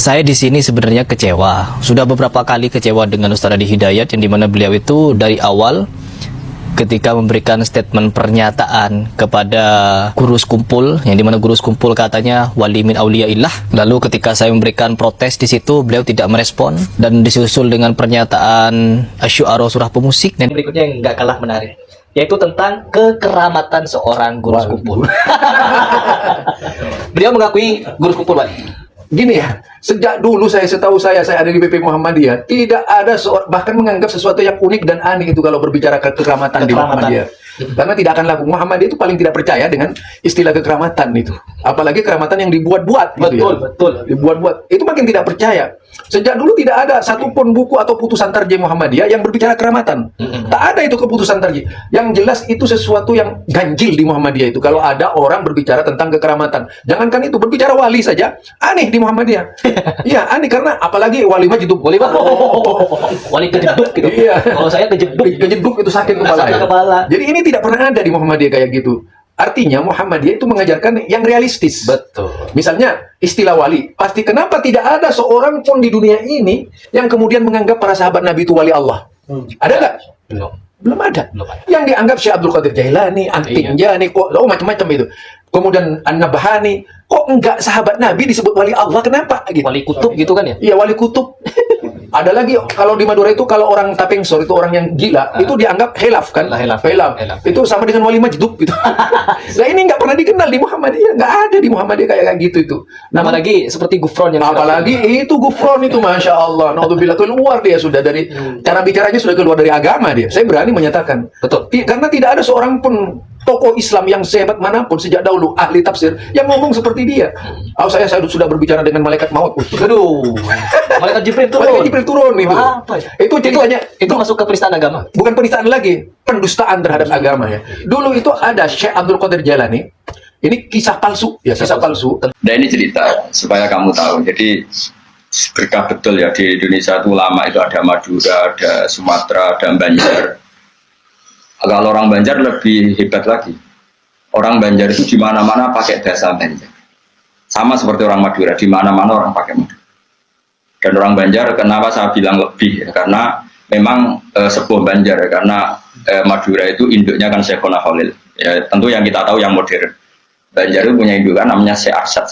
Saya di sini sebenarnya kecewa. Sudah beberapa kali kecewa dengan Ustaz Adi Hidayat, yang dimana beliau itu dari awal ketika memberikan statement pernyataan kepada guru sekumpul, yang dimana guru sekumpul katanya wali min auliyaillah. Lalu ketika saya memberikan protes di situ, beliau tidak merespon, dan disusul dengan pernyataan Asy-Syu'ara surah pemusik. Dan berikutnya yang nggak kalah menarik, yaitu tentang kekeramatan seorang guru sekumpul. Beliau mengakui guru sekumpul wali. Gini ya, sejak dulu setahu saya ada di BP Muhammadiyah, tidak ada bahkan menganggap sesuatu yang unik dan aneh itu kalau berbicara kekeramatan di Muhammadiyah. Karena tidak akan laku. Muhammadiyah itu paling tidak percaya dengan istilah kekeramatan itu. Apalagi kekeramatan yang dibuat-buat gitu. Betul, ya. betul. Dibuat-buat. Itu makin tidak percaya. Sejak dulu tidak ada satupun buku atau putusan tarjih Muhammadiyah yang berbicara keramatan. Tak ada itu keputusan tarjih. Yang jelas itu sesuatu yang ganjil di Muhammadiyah itu. Kalau ada orang berbicara tentang kekeramatan. Jangankan itu, berbicara wali saja aneh di Muhammadiyah. Iya, aneh karena apalagi wali majdub. Wali wali kejeduk gitu. Iya. Kalau saya kejeduk. Kejeduk itu sakit kepala. Sakit kepala. Jadi ini tidak pernah ada di Muhammadiyah kayak gitu. Artinya Muhammadiyah itu mengajarkan yang realistis. Betul. Misalnya istilah wali. Pasti kenapa tidak ada seorang pun di dunia ini yang kemudian menganggap para sahabat Nabi itu wali Allah? Ada nggak? Belum ada. Yang dianggap Syekh Abdul Qadir Jailani, Antinjani, kok macam-macam itu. Kemudian An-Nabhani, kok enggak sahabat Nabi disebut wali Allah? Kenapa? Gitu. Wali kutub gitu kan ya? Iya, wali kutub. Ada lagi kalau di Madura itu kalau orang Tapengsor itu orang yang gila, itu dianggap hilaf kan? Hilaf. Itu sama dengan wali majdub gitu. Nah ini nggak pernah dikenal di Muhammadiyah, nggak ada di Muhammadiyah kayak gitu itu. Nah, apalagi seperti Gufron yang apalagi itu Gufron itu, masya Allah, naudzubillah, keluar dia sudah dari cara bicaranya sudah keluar dari agama dia. Saya berani menyatakan. Betul. Karena tidak ada seorang pun tokoh Islam yang sehebat manapun sejak dahulu ahli tafsir yang ngomong seperti dia. Saya sudah berbicara dengan malaikat maut. Aduh. Malaikat Jibril turun. Malaikat Jibril turun itu. Apa? Itu ceritanya itu masuk ke penistaan agama. Bukan penistaan lagi, pendustaan terhadap agama ya. Dulu itu ada Syekh Abdul Qadir Jailani. Ini kisah palsu, ya kisah palsu. Nah ini cerita supaya kamu tahu. Jadi berkah betul ya di Indonesia itu lama itu ada Madura, ada Sumatera, ada Banjar. Kalau orang Banjar lebih hebat lagi. Orang Banjar itu di mana-mana pakai bahasa Banjar. Sama seperti orang Madura, di mana-mana orang pakai Madura. Dan orang Banjar, kenapa saya bilang lebih? Ya, karena memang sebuah Banjar, karena Madura itu induknya kan Syekhona Khalil. Ya, tentu yang kita tahu yang modern. Banjar itu punya indukan namanya Syekh Arsad.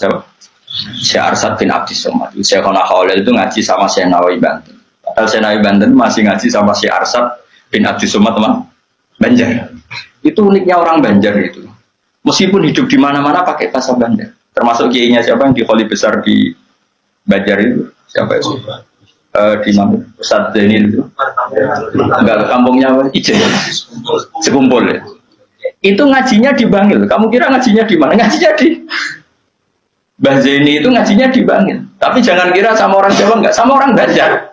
Syekh Arsad bin Abdi Somad. Syekhona Khalil itu ngaji sama Syekh Nawawi Banten. Padahal Syekh Nawawi Banten masih ngaji sama Syekh Arsad bin Abdi Somad, teman. Banjar. Itu uniknya orang Banjar itu. Meskipun hidup di mana-mana pakai bahasa Banjar. Termasuk kiainya siapa yang di Kholi besar di Banjar itu? Siapa itu? Di mana? Ustaz Zainil itu. Enggak, kampungnya apa? Ijen. Sekumpul ya. Itu ngajinya di Bangil. Kamu kira ngajinya di mana? Ngajinya di Mbah Zaini itu ngajinya di Bangil. Tapi jangan kira sama orang Jawa, enggak, sama orang Banjar.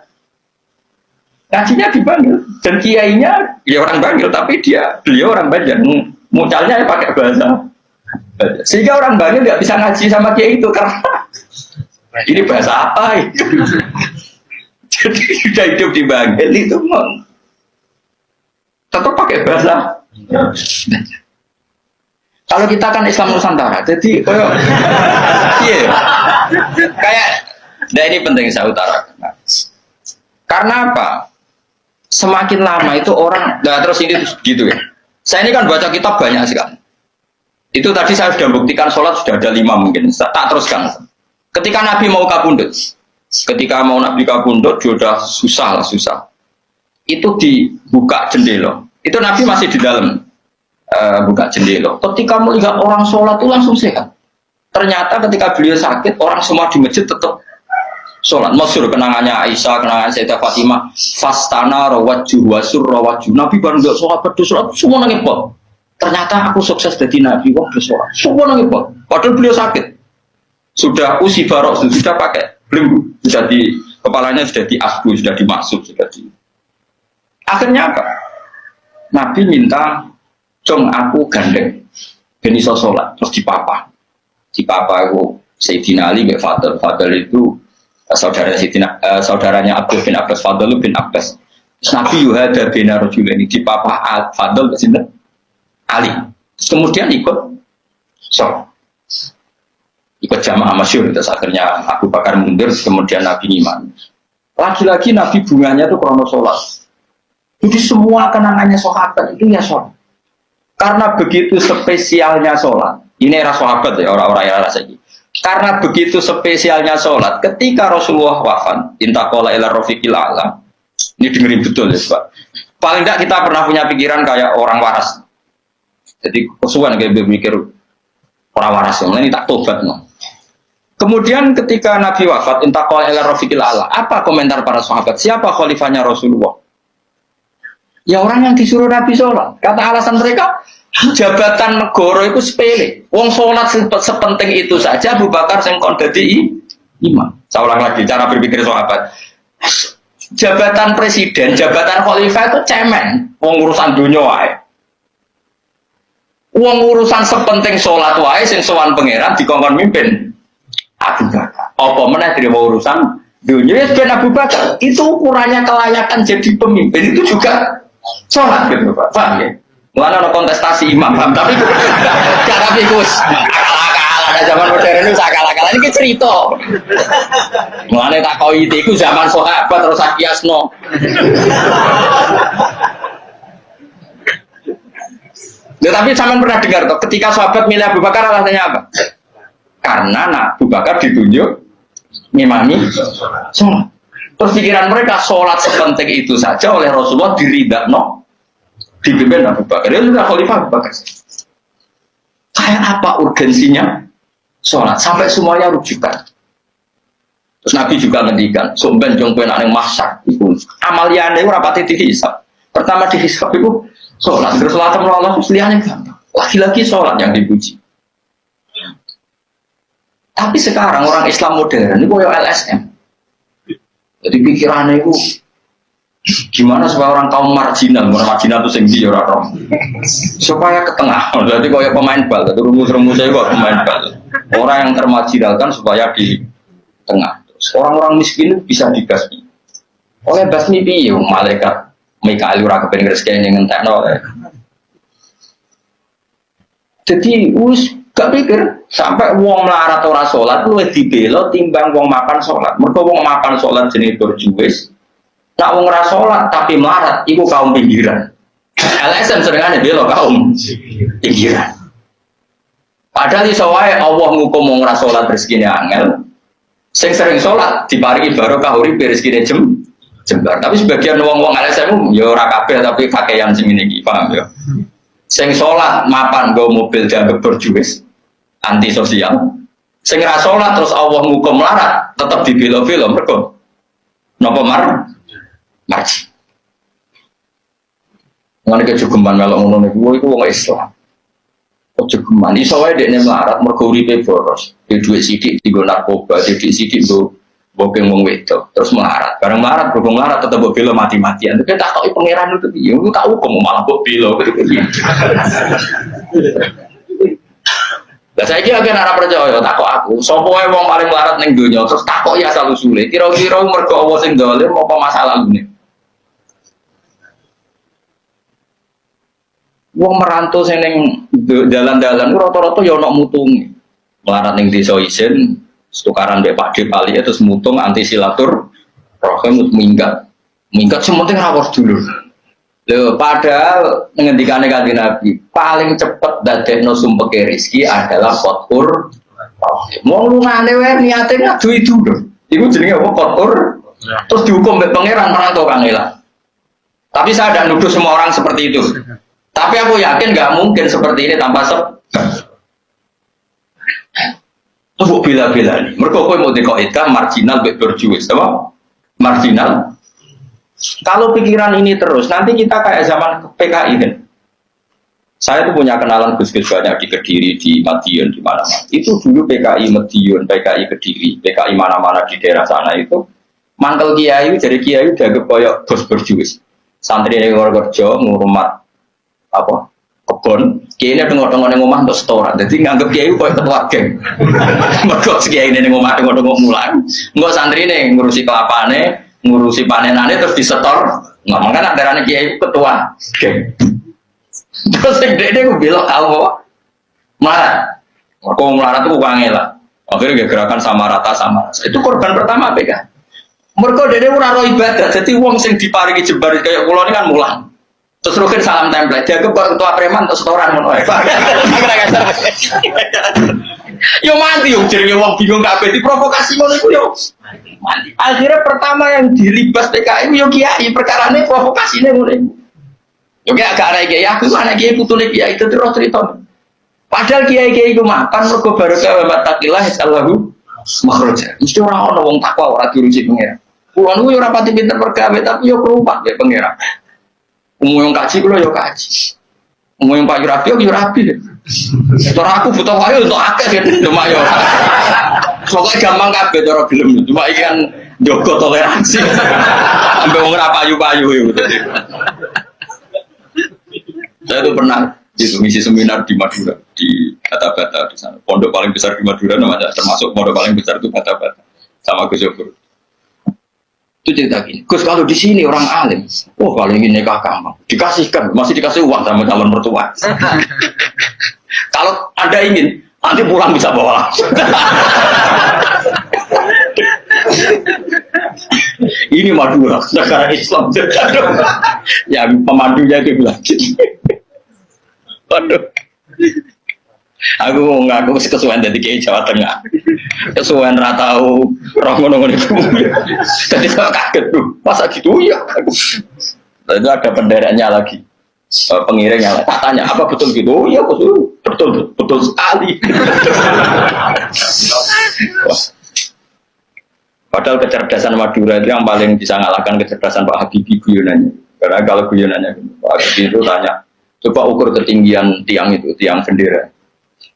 Ngajinya di Bangil. Dan kiainya ya orang Bangil, tapi beliau orang Banjar. Mucalnya ya pakai bahasa Banjar. Sehingga orang Bangil nggak bisa ngaji sama kiai itu karena ini bahasa apa itu? Jadi sudah hidup di Bangil itu tetap pakai bahasa Banjar. Kalau kita kan Islam Nusantara, jadi kayak, nah ini penting saya utarakan. Karena apa? Semakin lama itu orang, nah terus ini gitu ya. Saya ini kan baca kitab banyak sekali. Itu tadi saya sudah buktikan sholat sudah ada 5 mungkin. Tak teruskan. Ketika Nabi mau kabundut, sudah susah. Itu dibuka jendela. Itu Nabi masih di dalam buka jendela. Ketika melihat orang sholat itu langsung sehat. Ternyata ketika beliau sakit, orang semua di masjid tetap sholat. Masyhur kenangannya Aisyah, kenangan Sayyidah Fatimah, fastana rawaju wasur rawaju. Nabi baru nggak sholat, berdoa semua nangis pot. Ternyata aku sukses jadi Nabi, wah bersolat. Semua nangis pot. Padahal beliau sakit. Sudah usi barok, sudah pakai belenggu, sudah di kepalanya sudah diasbu, sudah dimaksud, sudah di. Akhirnya apa? Nabi minta, "Cung aku gandeng, ben iso sholat." Terus dipapa aku Sayyidina Ali bin Fadl itu saudaranya Abdul bin Abbas, Fadl bin Abbas. Nabi yuhada bina rajulaini, di papa Fadl ke Ali. Terus kemudian ikut sholat. ikut jamaah masyhur, terus akhirnya Abu Bakar mundur, kemudian Nabi ngimami. Lagi-lagi Nabi bunganya itu krono sholat. Jadi semua kenangannya sahabat itu ya sholat. Karena begitu spesialnya sholat. Ini era sahabat ya, orang-orang era ini. Karena begitu spesialnya sholat, ketika Rasulullah wafat, intaqala ila rafiqil a'la. Ini dengerin betul ya, Pak. Paling tidak kita pernah punya pikiran kayak orang waras. Jadi kesuwan kayak berpikir orang waras yang ini tak tobat no. Kemudian ketika Nabi wafat, intaqala ila rafiqil a'la. Apa komentar para sahabat? Siapa khalifahnya Rasulullah? Ya orang yang disuruh Nabi sholat. Kata alasan mereka, jabatan negara itu sepele. Wong sholat sepenting itu saja. Abu Bakar sing kon dadi imam. Saya ulang lagi cara berpikir sahabat. Jabatan presiden, jabatan khalifah itu cemen. Wong urusan dunia wae. Wong urusan sepenting sholat wae sing sowan pangeran dikongkon mimpin Abu Bakar. Apa meneh dari urusan dunia ben Abu Bakar. Itu ukurannya kelayakan jadi pemimpin itu juga sholat gitu Pak. Paham ya? Mulane ana kontestasi imam, paham? Tapi tapi Gus akal-akalan ada zaman modern itu akal-akalan iki cerita. Mulane tak koi iku zaman sahabat terus akiasno. Ya, tapi sampean pernah dengar toh ketika sahabat milih Abu Bakar alasannya apa? Karena Abu Bakar ditunjuk ngimami sholat. Terus pikiran mereka sholat sepenting itu saja oleh Rasulullah diridakno dipimpin Abu Bakar. Dia sudah khalifah Abu Bakar. Kayak apa urgensinya sholat sampai semuanya rujukan. Terus Nabi juga ngendikan, somben jong penak ning mahsyar iku amaliyane ora pati dihisab. Pertama dihisab itu sholat, terus sholat Allah liyane gampang. Lagi-lagi sholat yang dipuji. Tapi sekarang orang Islam modern itu kayak LSM. Jadi pikirannya itu gimana supaya orang kaum marginal itu tinggi orang supaya ke tengah. Jadi kayak pemain bal, itu rumus-rumusnya juga pemain bal. Orang yang termarginalkan supaya di tengah. Terus orang-orang miskin itu bisa dibasmi. Oleh basmi piye malaikat Mikael ora kepen rezeki ning entekno. Jadi gak pikir sampai wong melarat ora sholat luwih dibela timbang wong makan sholat. Mergo wong makan sholat jenis berjuwis, nak wong ora sholat tapi melarat iku kaum pinggiran. LSM seringane bela kaum pinggiran. Padahal iso wae Allah ngukum wong ora sholat rezekine angel. Sing sering sholat diparingi barokah uripe rezekine jembar. Tapi sebagian wong-wong LSM ya ora kabeh tapi kakean sing ngene iki, paham ya? Sing sholat mapan go mobil dianggap berjuwis antisosial. Sing ra sholat terus Allah ngukum melarat tetap dibela-bela mergo napa marji. Ngene kejogeman melok ngono niku iku wong Islam. Kejogeman iso wae dekne melarat mergo uripe boros. Di dhuwit sithik dienggo narkoba, di dhuwit sithik nggo bokeng wong wedok, terus melarat. Bareng melarat berhubung melarat tetep mbok bela mati-matian. Tapi tak takoki pangeran itu piye? Ku tak hukum malah mbok bela gitu. Lah saiki agen ora percaya takok aku. Sapa wae wong paling melarat ning donya terus takoki asal usule. Kira-kira mergo Allah sing dolim apa masalahne? Wong merantau sing ning dalan-dalan rata-rata ya ana mutunge. Melarat ning desa isin tukaran mbek Pak D Pali terus mutung anti silatur rohim minggat sementing rawuh dulu. Lho padahal ngendikane Kanjeng Nabi paling cepet dadekno sumpeke rezeki adalah qatur rohim. Wong lungane wae niate ngadu itu lho. Iku jenenge apa qatur? Terus dihukum mbek pangeran merantau kangelan. Tapi saya tidak nuduh semua orang seperti itu. Tapi aku yakin nggak mungkin seperti ini tanpa sebab. Terus bela-bela nih. Mereka kau mau dikoitkan marginal berjuis, apa? Marginal. Kalau pikiran ini terus, nanti kita kayak zaman PKI kan. Saya tuh punya kenalan gus-gus banyak di Kediri, di Madiun, di mana-mana. Itu dulu PKI Madiun, PKI Kediri, PKI mana-mana di daerah sana itu. Mangkel kiai, jadi kiai udah kepoyok bos berjuis. Santri yang kerja ngurmat apa? Kebon, kiai ini tengok-tengok yang ngomong untuk setoran, jadi nganggep kiai kok ketua geng. Mereka kiai ini ngomong tengok-tengok mulan, nggak santri ini ngurusi kelapane, ngurusi panenane terus disetor, nggak mungkin antara kiai ketua geng. Terus yang dia bilang kamu melarat, aku melarat tuh uangnya lah. Akhirnya gerakan sama rata sama rasa. Itu korban pertama PK. Mereka dari ora ro ibadah, jadi wong sing diparingi jembar kayak kula ini kan mulang. Terus rukin salam template, dia ketua preman atau setoran ngono ae. Yo mati yo jenenge wong bingung kabeh diprovokasi ngono iku yo. Mati. Akhirnya pertama yang diribas PKI yo kiai, perkarane provokasine ngono iku. Yo kayak gak arek kiai, aku anak kiai putune kiai itu terus cerita. Padahal kiai-kiai itu makan mergo barokah wa taqillah sallahu makhraja. Mesti ora ono wong takwa ora diurusi pengira. Kulo niku yo ora pati pinter pergawe tapi yo kerupak ya pengira. Umum yang kaji kulo yo kaji. Umum yang Pak Rabi yo rabi. Cara aku butuh wae untuk akeh cuma yo. Pokoke gampang kabeh cara gelem. Cuma iki kan njogo toleransi. Sampai wong ora payu-payu yo. Saya itu pernah misi seminar di Madura, di Bata-Bata di sana. Pondok paling besar di Madura namanya, termasuk pondok paling besar itu Bata-Bata sama Gus Yofur. Itu cerita gini, Gus kalau di sini orang alim, oh kalau ingin nikah gampang, dikasihkan, masih dikasih uang sama calon mertua. Kalau Anda ingin, nanti pulang bisa bawa. Ini Madura, negara Islam. Yang pemandunya dia bilang, waduh, aku mau ngaku kesuwen dari kiai Jawa Tengah, kesuwen ratau rongon-rongon itu, jadi saya kaget tuh, masa gitu ya? Itu ada benderanya lagi, pengiringnya lagi, tanya apa betul gitu? Ya betul, betul sekali. Wah. Padahal kecerdasan Madura itu yang paling bisa mengalahkan kecerdasan Pak Habibie guyonannya. Karena kalau guyonannya Pak Habibie itu tanya, coba ukur ketinggian tiang itu, tiang bendera.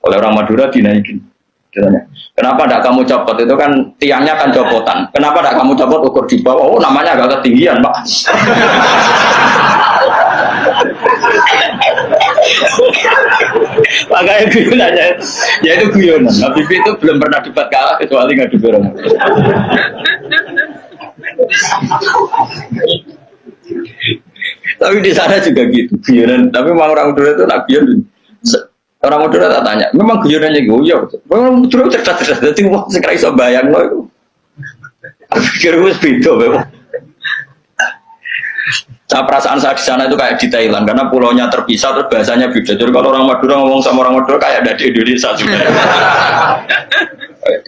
Oleh orang Madura dinaikin. Ditanya, kenapa tidak kamu copot? Itu kan tiangnya kan copotan. Kenapa tidak kamu copot ukur di bawah? Oh namanya agak ketinggian Pak. Makanya guyonannya, ya itu guyonan. Habibie itu belum pernah debat kalah kecuali ngadu dorong. Tapi di sana juga gitu guyonan. Tapi memang orang Madura itu nak guyon. Orang Madura tak tanya, memang guyonannya goyo. Memang Madura cerdas-cerdas. Jadi wong sekarang iso bayang loh itu. Aku pikir gue beda memang. Perasaan saya di sana itu kayak di Thailand karena pulaunya terpisah terus bahasanya beda. Jadi kalau orang Madura ngomong sama orang Madura kayak ada di Indonesia juga.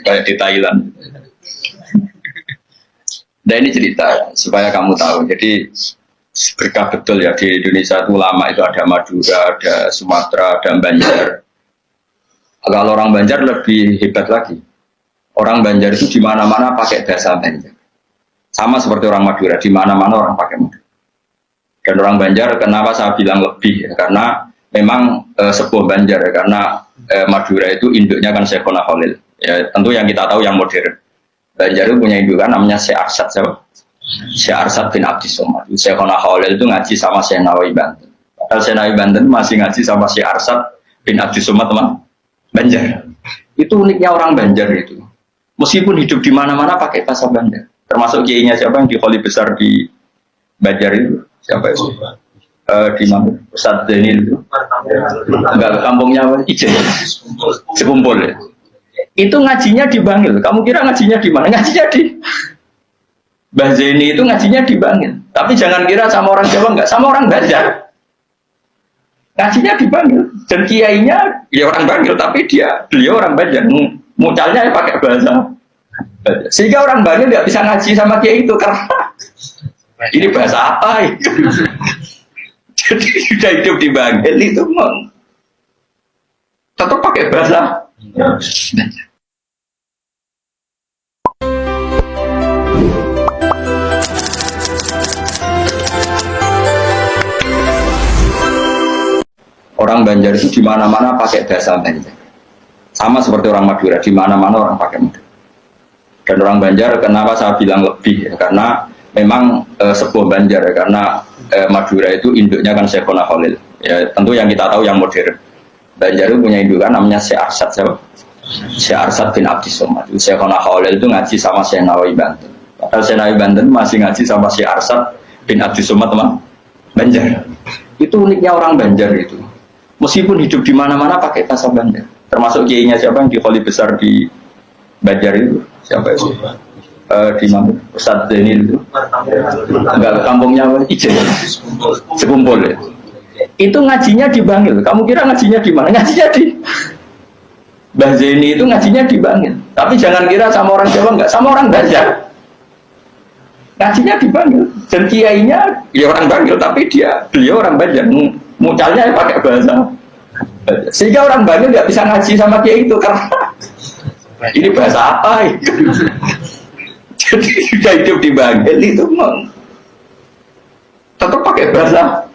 Kayak di Thailand. Dan ini cerita supaya kamu tahu. Jadi berkah betul ya di Indonesia itu lama itu ada Madura, ada Sumatera, ada Banjar. Kalau orang Banjar lebih hebat lagi. Orang Banjar itu di mana-mana pakai bahasa Banjar. Sama seperti orang Madura, di mana-mana orang pakai Madura. Dan orang Banjar, kenapa saya bilang lebih? Ya, karena memang sebuah Banjar, ya, karena Madura itu induknya kan Syekhona Khalil. Ya, tentu yang kita tahu yang modern. Banjar itu punya indukan namanya Syekh Arsad. Syekh Arsad bin Abdi Somad. Syekhona Khalil itu ngaji sama Syekh Nawawi Banten. Padahal Syekh Nawawi Banten masih ngaji sama Syekh Arsad bin Abdi Somad teman Banjar. Itu uniknya orang Banjar itu. Meskipun hidup di mana-mana pakai bahasa Banjar. Termasuk kiainya siapa yang di Kholi besar di Banjar itu. Siapa itu? Di mana? Ustadz Denil itu. Enggak, kampungnya apa? Ijen. Sekumpul ya. Itu ngajinya di Bangil. Kamu kira ngajinya di mana? Ngajinya di Mbah Zaini itu ngajinya di Bangil. Tapi jangan kira sama orang Jawa, enggak, sama orang Banjar. Ngajinya di Bangil. Dan kiainya ya orang Bangil, tapi beliau orang Banjar. Mucalnya ya pakai bahasa Banjar. Sehingga orang Bangil nggak bisa ngaji sama kiai itu karena ini bahasa apa itu? Jadi sudah hidup di Bangil itu tetap pakai bahasa Banjar. Orang Banjar itu di mana-mana pakai bahasa Banjar. Sama seperti orang Madura, di mana-mana orang pakai Madura. Dan orang Banjar, kenapa saya bilang lebih? Ya, karena memang sebuah Banjar, ya, karena Madura itu induknya kan Syekhona Khalil. Ya, tentu yang kita tahu yang modern. Banjar itu punya indukan namanya Syekh Arsad. Syekh Arsad bin Abdi Somad. Syekhona Khalil itu ngaji sama Syekh Nawawi Banten. Padahal Syekh Nawawi Banten masih ngaji sama Syekh Arsad bin Abdi Somad teman Banjar. Itu uniknya orang Banjar itu. Meskipun hidup di mana-mana pakai bahasa Banjar. Termasuk kiainya siapa yang di Kholi besar di Banjar itu siapa itu? Di mana? Ustadz Zaini itu. Enggak, kampungnya apa? Ijen. Sekumpul ya. Itu ngajinya di Bangil. Kamu kira ngajinya di mana? Ngajinya di Mbah Zaini itu ngajinya di Bangil. Tapi jangan kira sama orang Jawa, enggak, sama orang Banjar. Ngajinya di Bangil. Dan kiainya ya orang Bangil, tapi beliau orang Banjar. Mucalnya pakai bahasa Banjar. Sehingga orang Bangil nggak bisa ngaji sama kiai itu karena ini bahasa apa? Jadi sudah hidup di Bangil itu tetap pakai bahasa.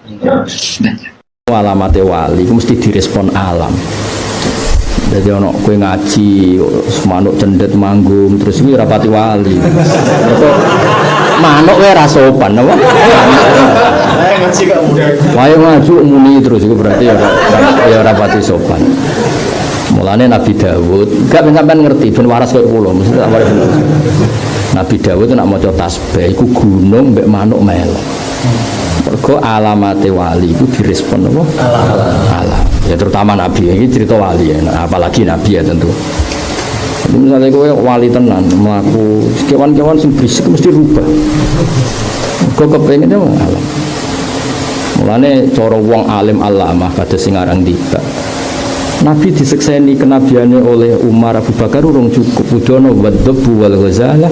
Alamate wali itu mesti direspon alam. Jadi ono kue ngaji, manuk cendet manggung, terus ini rapati wali. Atau manuk kue rasopan, apa? Ngaji gak mudah. Wae maju muni terus itu berarti ya rapati sopan. Mulane Nabi Dawud, gak sampean ngerti ben waras koyo kula, mesti tak waras. Nabi Dawud nak maca tasbih iku gunung mbek manuk melo. Mergo alamate wali itu direspon apa? Alam. Ya terutama Nabi, ini cerita wali ya, apalagi Nabi ya tentu. Jadi misalnya kowe wali tenan mlaku kewan-kewan sing berisik mesti rubah. Kok kepengen alam. Mulane cara wong alim alamah kados sing aran tiba. Nabi disekseni kenabiannya oleh Umar Abu Bakar urung cukup udono wadzabu wal ghazalah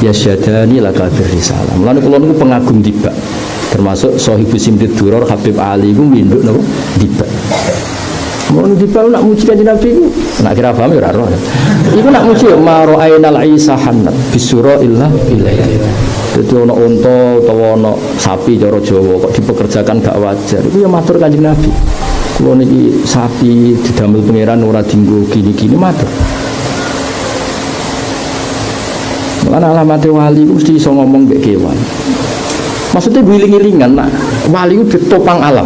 yasyadani lakadir risalah. Mulane kula niku pengagum tiba. Termasuk Sohibu Simdid Duror Habib Ali itu minduk napa tiba. Mau tiba nak muji kanjeng Nabi itu nak kira paham ya ora roh. Iku nak muji ma ra'ainal isa hanat bisura illa ilaihi. Dadi ana unta utawa ana sapi cara Jawa kok dipekerjakan gak wajar. Iku ya matur kanjeng Nabi. Kulo niki sapi didamel pangeran ora dienggo gini-gini matur. Mulane alamate wali ku mesti iso ngomong mbek kewan. Maksudnya giling-gilingan, nah, wali itu ditopang alam.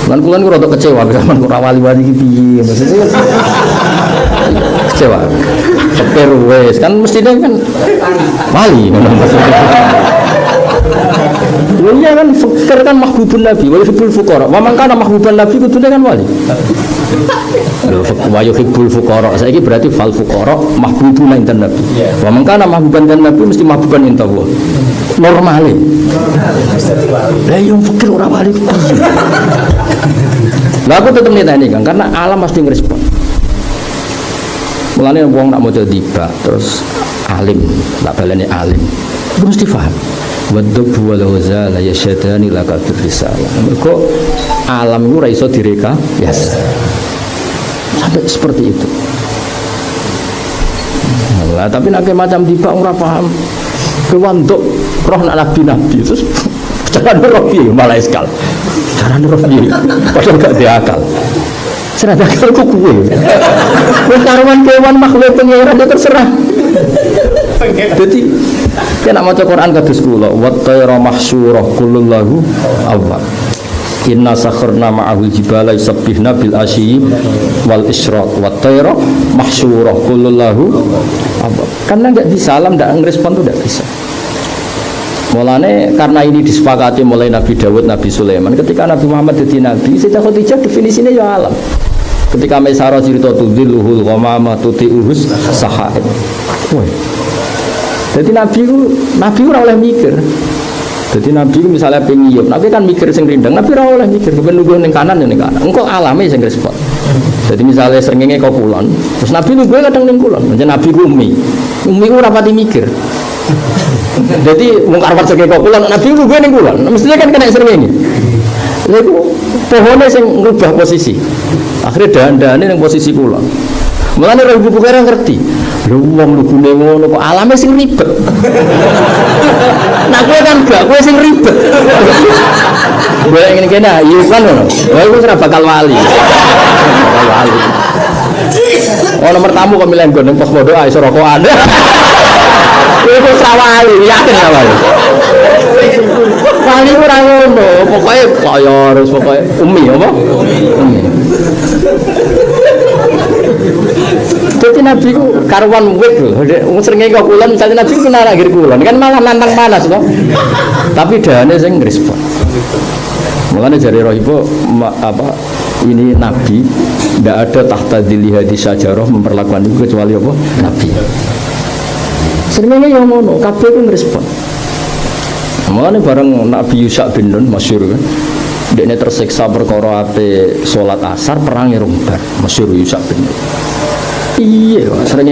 Dan kulan gue rada kecewa, zaman kurang wali-wali gitu, maksudnya kecewa. Fakir wes, kan mestinya kan wali, iya kan fakir kan mahbubun Nabi, wa yuhibbul fuqara. Wa man kana mahbuban Nabi kudune kan wali. Wa yuhibbul fuqara. Saiki berarti fal fuqara mahbubun intan Nabi. Wa man kana mahbuban dan Nabi mesti mahbuban inta Allah. Normale. Lah yang fakir ora wali. Lah aku tetep niteni kan karena alam pasti ngerespon. Mulane wong nak maca tiba terus alim, tak baleni alim. Itu mesti paham. Wadzabu wal ghazala yasyadani lakadir risalah. Mergo alam itu ora iso direka biasa. Sampai seperti itu. Nah, tapi nek macam tiba ora paham. Kewanduk roh nak nabi-nabi terus jangan roh piye malah eskal. Carane roh piye? Padahal gak diakal. Serada akal kok kuwe. Wong karuan kewan makhluk pengiran ya terserah. Jadi kena maca Quran kados kula wa tayra mahsyurah kullul lahu awwal. Inna sakharna ma'ahul jibala yusabbihna bil asyi wal isyraq wa tayra mahsyurah kullul lahu awwal. Karena enggak bisa alam enggak ngerespon tuh enggak bisa. Mulane karena ini disepakati mulai Nabi Dawud, Nabi Sulaiman. Ketika Nabi Muhammad jadi Nabi, Sayyidah Khadijah definisinya ya alam. Ketika Maisarah cerita tudhilluhul ghamama tuti'uhus sahaib. Jadi Nabi ora oleh mikir. Jadi Nabi misalnya pengen Nabi kan mikir sing rindang, Nabi ora oleh mikir, kepen nunggu ning kanan ya ning kanan. Engko alame sing respon. Jadi misalnya srengenge kok kulon, terus Nabi nunggu kadang ning kulon. Jadi Nabi ku umi ku ora pati mikir. Jadi wong karep srengenge kok kulon, Nabi nunggu ning kulon. Mestinya kan kena srengenge. Lha iku pohone sing ngubah posisi. Akhirnya dahan-dahane ning posisi kulon. Mulane Ibu Bukhari ngerti. Lho wong lugune ngono kok alame sing ribet. Nah kowe kan gak kowe sing ribet. Golek ngene kene iya kan ngono. Kowe wis ora bakal wali. Bakal wali. Oh nomor tamu kok milih nggon pos bodo ae rokokan. Kowe wis ora wali, yakin ora wali. Wali ora ngono, pokoke kaya harus pokoke umi apa? Umi. Jadi Nabi ku karuan wit lho. Sering kok kulon misalnya Nabi ku nara akhir kulon kan malah nantang panas loh. Tapi dahane sing ngrespon. Mulane jari Rohibo apa ini Nabi tidak ada tahta dzilli hadis sajarah memperlakukan itu kecuali apa? Nabi. Sebenarnya yang ngono, kabeh ku ngrespon. Mulane bareng Nabi Yusa bin Nun masyhur kan. Dekne tersiksa perkara ape salat asar perang Rumbar, masyhur Yusa bin Nun. Iya, sering